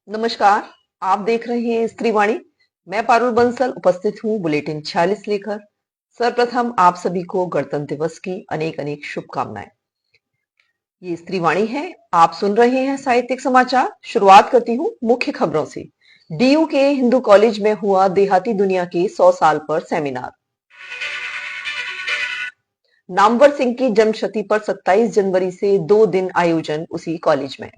नमस्कार। आप देख रहे हैं स्त्रीवाणी। मैं पारुल बंसल उपस्थित हूँ बुलेटिन 46 लेकर। सर्वप्रथम आप सभी को गणतंत्र दिवस की अनेक अनेक शुभकामनाएं। ये स्त्रीवाणी है। आप सुन रहे हैं साहित्यिक समाचार। शुरुआत करती हूँ मुख्य खबरों से। डीयू के हिंदू कॉलेज में हुआ देहाती दुनिया के 100 साल पर सेमिनार। नामवर सिंह की जन्मशती पर 27 जनवरी से 2 दिन आयोजन उसी कॉलेज में।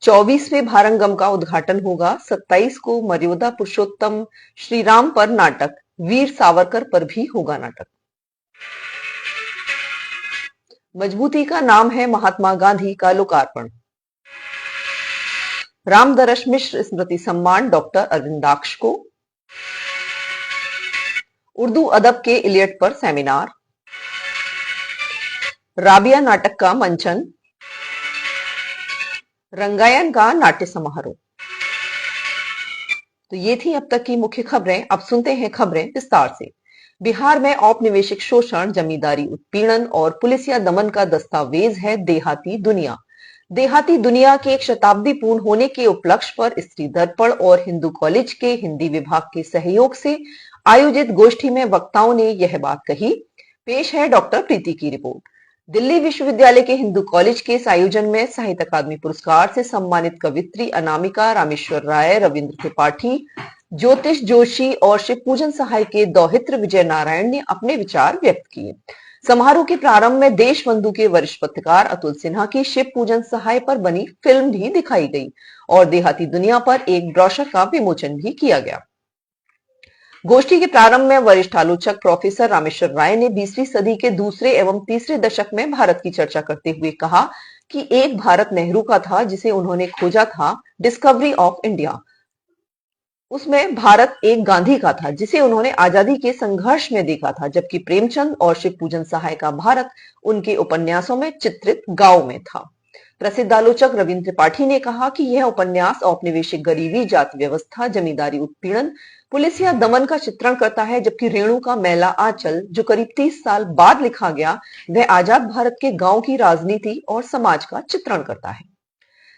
24वें भारंगम का उद्घाटन होगा। 27 को मर्यादा पुरुषोत्तम श्री राम पर नाटक, वीर सावरकर पर भी होगा नाटक। मजबूती का नाम है महात्मा गांधी का लोकार्पण। रामदरस मिश्र स्मृति सम्मान डॉक्टर अरविंदाक्ष को। उर्दू अदब के इलियट पर सेमिनार। राबिया नाटक का मंचन। रंगायन का नाट्य समारोह। तो ये थी अब तक की मुख्य खबरें। अब सुनते हैं खबरें विस्तार से। बिहार में औपनिवेशिक शोषण, जमींदारी उत्पीड़न और पुलिसिया दमन का दस्तावेज है देहाती दुनिया। देहाती दुनिया के एक शताब्दी पूर्ण होने के उपलक्ष्य पर स्त्री दर्पण और हिंदू कॉलेज के हिंदी विभाग के सहयोग से आयोजित गोष्ठी में वक्ताओं ने यह बात कही। पेश है डॉक्टर प्रीति की रिपोर्ट। दिल्ली विश्वविद्यालय के हिंदू कॉलेज के इस आयोजन में साहित्य अकादमी पुरस्कार से सम्मानित कवित्री अनामिका रामेश्वर राय, रविंद्र त्रिपाठी, ज्योतिष जोशी और शिव पूजन सहाय के दौहित्र विजय नारायण ने अपने विचार व्यक्त किए। समारोह के प्रारंभ में देशबंधु के वरिष्ठ पत्रकार अतुल सिन्हा की शिव पूजन सहाय पर बनी फिल्म भी दिखाई गई और देहाती दुनिया पर एक ब्रोशर का विमोचन भी किया गया। गोष्ठी के प्रारंभ में वरिष्ठ आलोचक प्रोफेसर रामेश्वर राय ने 20वीं सदी के दूसरे एवं तीसरे दशक में भारत की चर्चा करते हुए कहा कि एक भारत नेहरू का था जिसे उन्होंने खोजा था, डिस्कवरी ऑफ इंडिया। उसमें भारत एक गांधी का था जिसे उन्होंने आजादी के संघर्ष में देखा था, जबकि प्रेमचंद और शिव पूजन सहाय का भारत उनके उपन्यासों में चित्रित गांव में था। प्रसिद्ध आलोचक रविंद्र त्रिपाठी ने कहा कि यह उपन्यास औपनिवेशिक गरीबी, जाति व्यवस्था, जमींदारी उत्पीड़न, पुलिसिया दमन का चित्रण करता है, जबकि रेणु का मैला आंचल जो करीब 30 साल बाद लिखा गया, वह आजाद भारत के गांव की राजनीति और समाज का चित्रण करता है।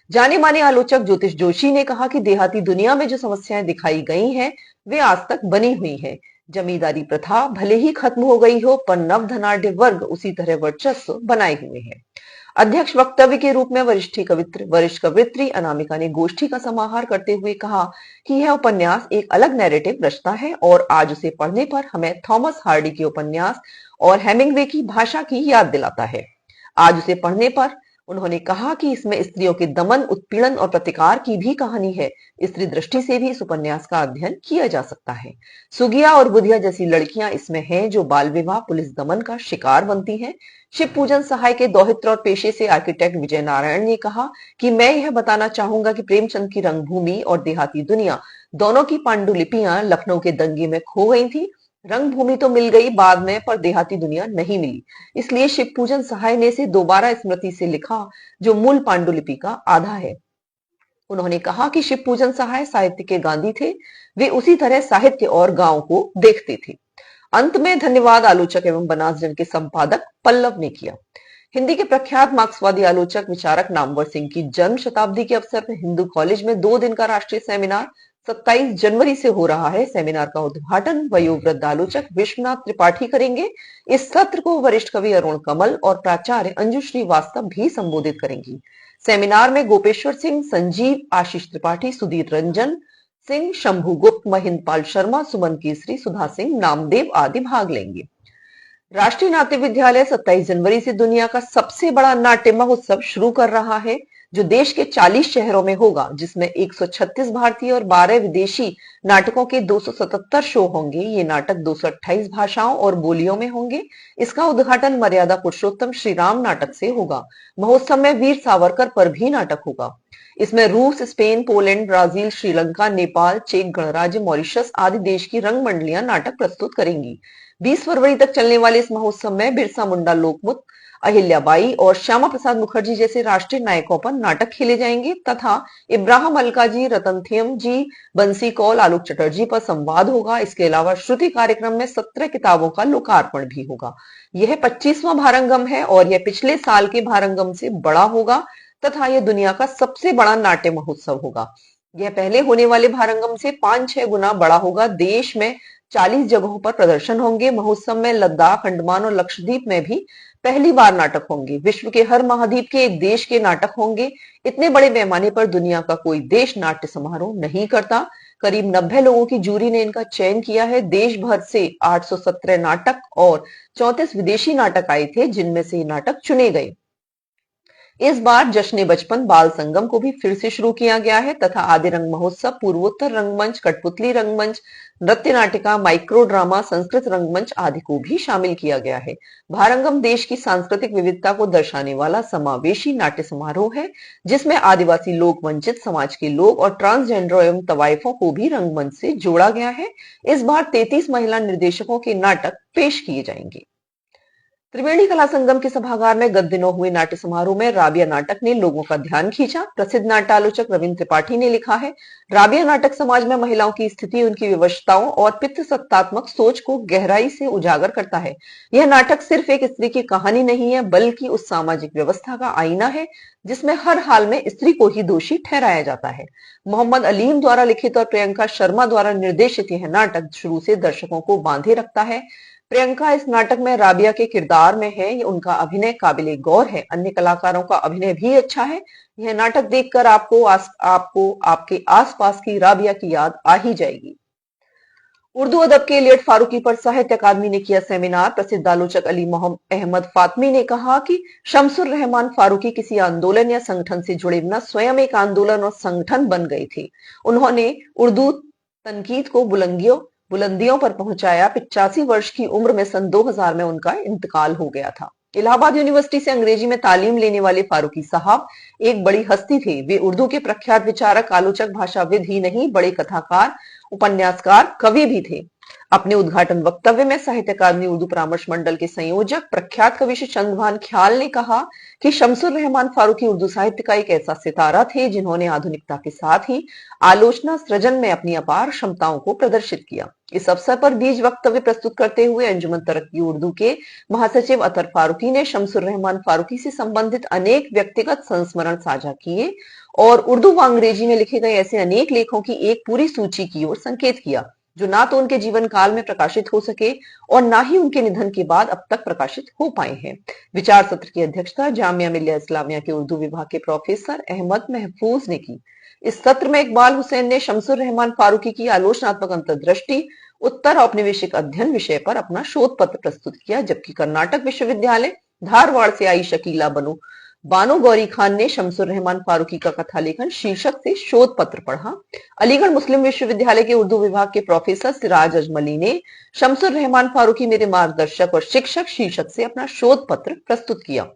जाने माने आलोचक ज्योतिष जोशी ने कहा कि देहाती दुनिया में जो समस्याएं दिखाई गई हैं, वे आज तक बनी हुई हैं। जमींदारी प्रथा भले ही खत्म हो गई हो, पर नव धनाढ़ वर्ग उसी तरह वर्चस्व बनाए हुए हैं। अध्यक्ष वक्तव्य के रूप में वरिष्ठ कवित्री अनामिका ने गोष्ठी का समाहार करते हुए कहा कि यह उपन्यास एक अलग नैरेटिव रचता है और आज उसे पढ़ने पर हमें थॉमस हार्डी के उपन्यास और हेमिंग्वे की भाषा की याद दिलाता है। आज उसे पढ़ने पर उन्होंने कहा कि इसमें स्त्रियों के दमन, उत्पीड़न और प्रतिकार की भी कहानी है। स्त्री दृष्टि से भी इस उपन्यास का अध्ययन किया जा सकता है। सुगिया और बुधिया जैसी लड़कियां इसमें हैं जो बाल विवाह, पुलिस दमन का शिकार बनती हैं। शिव पूजन सहाय के दौहित्र और पेशे से आर्किटेक्ट विजय नारायण ने कहा कि मैं यह बताना चाहूंगा कि प्रेमचंद की रंगभूमि और देहाती दुनिया दोनों की पांडुलिपियां लखनऊ के दंगे में खो गई थी। रंगभूमि तो मिल गई बाद में, पर देहाती दुनिया नहीं मिली। इसलिए शिव पूजन सहाय ने इसे दोबारा स्मृति से लिखा, जो मूल पांडुलिपि का आधा है। उन्होंने कहा कि शिव पूजन सहाय साहित्य के गांधी थे। वे उसी तरह साहित्य और गांव को देखते थे। अंत में धन्यवाद आलोचक एवं बनास जन के संपादक पल्लव ने किया। हिंदी के प्रख्यात मार्क्सवादी आलोचक विचारक नामवर सिंह की जन्म शताब्दी के अवसर पर हिंदू कॉलेज में 2 दिन का राष्ट्रीय सेमिनार 27 जनवरी से हो रहा है। सेमिनार का उद्घाटन वयोवृद्ध आलोचक विश्वनाथ त्रिपाठी करेंगे। इस सत्र को वरिष्ठ कवि अरुण कमल और प्राचार्य अंजू श्रीवास्तव भी संबोधित करेंगी। सेमिनार में गोपेश्वर सिंह, संजीव, आशीष त्रिपाठी, सुधीर रंजन सिंह, शंभु गुप्त, महेंद्र पाल शर्मा, सुमन केसरी, सुधा सिंह, नामदेव आदि भाग लेंगे। राष्ट्रीय नाट्य विद्यालय 27 जनवरी से दुनिया का सबसे बड़ा नाट्य महोत्सव शुरू कर रहा है, जो देश के 40 शहरों में होगा, जिसमें 136 भारतीय और 12 विदेशी नाटकों के 277 शो होंगे। ये नाटक 228 भाषाओं और बोलियों में होंगे। इसका उद्घाटन मर्यादा पुरुषोत्तम श्री राम नाटक से होगा। महोत्सव में वीर सावरकर पर भी नाटक होगा। इसमें रूस, Spain, Poland, Brazil, Sri Lanka, Nepal, चेक गणराज्य, मॉरिशस आदि देश की रंग मंडलियां नाटक प्रस्तुत करेंगी। 20 फरवरी तक चलने वाले इस महोत्सव में बिरसा मुंडा लोकमुक्त, अहिल्याबाई और श्यामा प्रसाद मुखर्जी जैसे राष्ट्रीय नायकों पर नाटक खेले जाएंगे तथा इब्राहिम अलका जी, रतन थियम जी, बंसी कौल, आलोक चटर्जी पर संवाद होगा। इसके अलावा श्रुति कार्यक्रम में 17 किताबों का लोकार्पण भी होगा। यह 25वां भारंगम है और यह पिछले साल के भारंगम से बड़ा होगा। तथा यह दुनिया का सबसे बड़ा नाट्य महोत्सव होगा। यह पहले होने वाले भारंगम से 5-6 गुना बड़ा होगा। देश में 40 जगहों पर प्रदर्शन होंगे। महोत्सव में लद्दाख, अंडमान और लक्षद्वीप में भी पहली बार नाटक होंगे। विश्व के हर महाद्वीप के एक देश के नाटक होंगे। इतने बड़े पैमाने पर दुनिया का कोई देश नाट्य समारोह नहीं करता। करीब 90 लोगों की जूरी ने इनका चयन किया है। देश भर से 817 नाटक और 34 विदेशी नाटक आए थे, जिनमें से ये नाटक चुने गए। इस बार जश्न बचपन बाल संगम को भी फिर से शुरू किया गया है तथा आदि रंग महोत्सव, पूर्वोत्तर रंगमंच, कठपुतली रंगमंच, नृत्य नाटिका, माइक्रो ड्रामा, संस्कृत रंगमंच आदि को भी शामिल किया गया है। भारंगम देश की सांस्कृतिक विविधता को दर्शाने वाला समावेशी नाट्य समारोह है, जिसमें आदिवासी लोग, वंचित समाज के लोग और ट्रांसजेंडर एवं तवाइफों को भी रंगमंच से जोड़ा गया है। इस बार 33 महिला निर्देशकों के नाटक पेश किए जाएंगे। त्रिवेणी कला संगम के सभागार में गत दिनों हुए नाट्य समारोह में राबिया नाटक ने लोगों का ध्यान खींचा। प्रसिद्ध नाट्यालोचक रविंद्र त्रिपाठी ने लिखा है, राबिया नाटक समाज में महिलाओं की स्थिति, उनकी विवशताओं और पितृसत्तात्मक सोच को गहराई से उजागर करता है। यह नाटक सिर्फ एक स्त्री की कहानी नहीं है, बल्कि उस सामाजिक व्यवस्था का आईना है जिसमें हर हाल में स्त्री को ही दोषी ठहराया जाता है। मोहम्मद अलीम द्वारा लिखित और प्रियंका शर्मा द्वारा निर्देशित यह नाटक शुरू से दर्शकों को बांधे रखता है। प्रियंका इस नाटक में राबिया के किरदार में है। उनका अभिनय काबिले गौर है। अन्य कलाकारों का अभिनय भी अच्छा है। यह नाटक देखकर आपको आपके आसपास की राबिया की याद आ ही जाएगी। उर्दू अदब के एलियट फारूकी पर साहित्य अकादमी ने किया सेमिनार। प्रसिद्ध आलोचक अली मोहम्मद अहमद फातमी ने कहा कि शमसुर रहमान फारूकी किसी आंदोलन या संगठन से जुड़े बिना स्वयं एक आंदोलन और संगठन बन गए थे। उन्होंने उर्दू तनकीद को बुलंदियों पर पहुंचाया। 85 वर्ष की उम्र में सन 2000 में उनका इंतकाल हो गया था। इलाहाबाद यूनिवर्सिटी से अंग्रेजी में तालीम लेने वाले फारूकी साहब एक बड़ी हस्ती थे। वे उर्दू के प्रख्यात विचारक, आलोचक, भाषाविद ही नहीं, बड़े कथाकार, उपन्यासकार, कवि भी थे। अपने उद्घाटन वक्तव्य में साहित्य अकादमी उर्दू परामर्श मंडल के संयोजक प्रख्यात कवि श्री चंद्रभान ख्याल ने कहा कि शमसुर रहमान फारूकी उर्दू साहित्य का एक ऐसा सितारा थे जिन्होंने आधुनिकता के साथ ही आलोचना सृजन में अपनी अपार क्षमताओं को प्रदर्शित किया। इस अवसर पर बीज वक्तव्य प्रस्तुत करते हुए अंजुमन तरक्की उर्दू के महासचिव अतर फारूकी ने शमसुर रहमान फारूकी से संबंधित अनेक व्यक्तिगत संस्मरण साझा किए और उर्दू व अंग्रेजी में लिखे गए ऐसे अनेक लेखों की एक पूरी सूची की ओर संकेत किया, जो ना तो उनके जीवन काल में प्रकाशित हो सके और ना ही उनके निधन के बाद अब तक प्रकाशित हो पाए हैं। विचार सत्र की अध्यक्षता जामिया मिल्लिया इस्लामिया के उर्दू विभाग के प्रोफेसर अहमद महफूज ने की। इस सत्र में इकबाल हुसैन ने शमसुर रहमान फारूकी की आलोचनात्मक अंतर्दृष्टि, उत्तर औपनिवेशिक अध्ययन विषय पर अपना शोध पत्र प्रस्तुत किया, जबकि कर्नाटक विश्वविद्यालय धारवाड़ से आई शकीला बानो गौरी खान ने शमसुर रहमान फारूकी का कथा लेखन शीर्षक से शोध पत्र पढ़ा। अलीगढ़ मुस्लिम विश्वविद्यालय के उर्दू विभाग के प्रोफेसर सिराज अजमली ने शमसुर रहमान फारूकी मेरे मार्गदर्शक और शिक्षक शीर्षक से अपना शोध पत्र प्रस्तुत किया।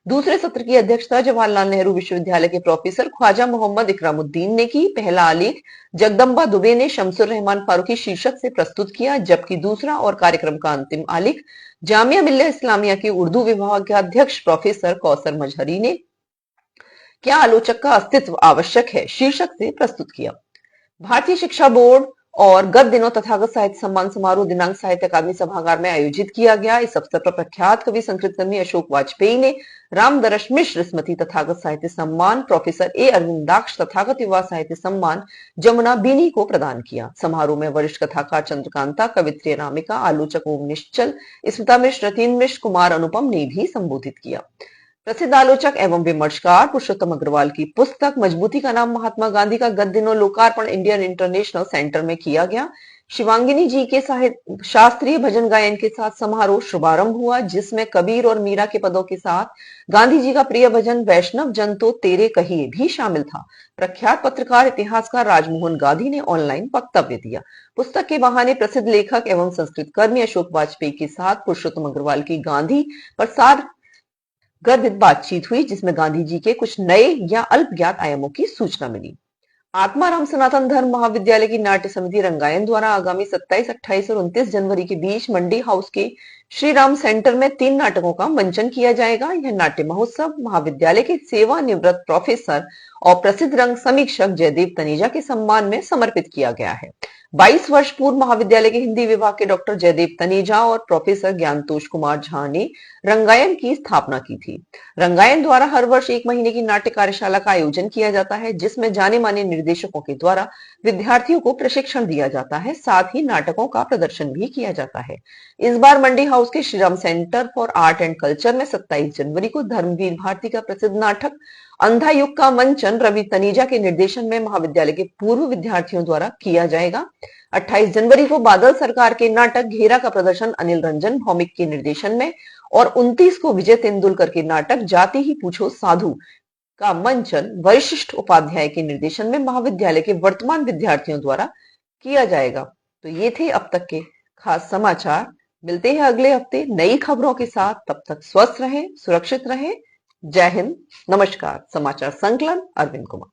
दूसरे सत्र की अध्यक्षता जवाहरलाल नेहरू विश्वविद्यालय के प्रोफेसर ख्वाजा मोहम्मद इकरामुद्दीन ने की। पहला आलेख जगदम्बा दुबे ने शमसुर रहमान फारूकी शीर्षक से प्रस्तुत किया, जबकि दूसरा और कार्यक्रम का अंतिम आलेख जामिया मिल्लिया इस्लामिया के उर्दू विभाग के अध्यक्ष प्रोफेसर कौसर मजहरी ने क्या आलोचक का अस्तित्व आवश्यक है शीर्षक से प्रस्तुत किया। भारतीय शिक्षा बोर्ड और गत दिनों तथागत साहित्य सम्मान समारोह दिनांक साहित्य अकादमी सभागार में आयोजित किया गया। इस अवसर पर प्रख्यात कवि संस्कृत कर्मी अशोक वाजपेयी ने रामदरश मिश्र स्मृति तथागत साहित्य सम्मान, प्रोफेसर ए अरविंदाक्ष तथागत युवा साहित्य सम्मान जमुना बीनी को प्रदान किया। समारोह में वरिष्ठ कथाकार चंद्रकांता, कवित्री अनामिका, आलोचक ओम निश्चल, स्मिता मिश्र, रतीन मिश्र, कुमार अनुपम ने भी संबोधित किया। प्रसिद्ध आलोचक एवं विमर्शकार पुरुषोत्तम अग्रवाल की पुस्तक मजबूती का नाम महात्मा गांधी का गत दिनों लोकार्पण इंडियन इंटरनेशनल सेंटर में किया गया। शिवांगिनी जी के शास्त्रीय भजन गायन के साथ समारोह शुभारंभ हुआ, जिसमें कबीर और मीरा के पदों के साथ गांधी जी का प्रिय भजन वैष्णव जन तो तेरे कहिए भी शामिल था। प्रख्यात पत्रकार इतिहासकार राजमोहन गांधी ने ऑनलाइन वक्तव्य दिया। पुस्तक के बहाने प्रसिद्ध लेखक एवं संस्कृत कर्मी अशोक वाजपेयी के साथ पुरुषोत्तम अग्रवाल की गांधी पर गर्भित बातचीत हुई, जिसमें गांधी जी के कुछ नए या अल्पज्ञात आयामों की सूचना मिली। आत्माराम सनातन धर्म महाविद्यालय की नाट्य समिति रंगायन द्वारा आगामी 27, 28 और 29 जनवरी के बीच मंडी हाउस के श्रीराम सेंटर में 3 नाटकों का मंचन किया जाएगा। यह नाट्य महोत्सव महाविद्यालय के सेवानिवृत्त प्रोफेसर और प्रसिद्ध रंग समीक्षक जयदेव तनेजा के सम्मान में समर्पित किया गया है। 22 वर्ष पूर्व महाविद्यालय के हिंदी विभाग के डॉक्टर जयदेव तनेजा और प्रोफेसर ज्ञानतोष कुमार झा ने रंगायन की स्थापना की थी। रंगायन द्वारा हर वर्ष 1 महीने की नाट्य कार्यशाला का आयोजन किया जाता है, जिसमें जाने माने निर्देशकों के द्वारा विद्यार्थियों को प्रशिक्षण दिया जाता है, साथ ही नाटकों का प्रदर्शन भी किया जाता है। इस बार मंडी हाउस के Shriram centre for art and culture में 27 जनवरी को धर्मवीर भारती का प्रसिद्ध नाटक अंधा युग का मंचन रवि तनेजा के निर्देशन में महाविद्यालय के पूर्व विद्यार्थियों द्वारा किया जाएगा। 28 जनवरी को बादल सरकार के नाटक घेरा का प्रदर्शन अनिल रंजन भौमिक के निर्देशन में और 29 को विजय तेंदुलकर के नाटक जाति ही पूछो साधु का मंचन वरिष्ठ उपाध्याय के निर्देशन में महाविद्यालय के वर्तमान विद्यार्थियों द्वारा किया जाएगा। तो ये थे अब तक के खास समाचार। मिलते हैं अगले हफ्ते नई खबरों के साथ। तब तक स्वस्थ रहें, सुरक्षित रहें। जय हिंद, नमस्कार। समाचार संकलन अरविंद कुमार।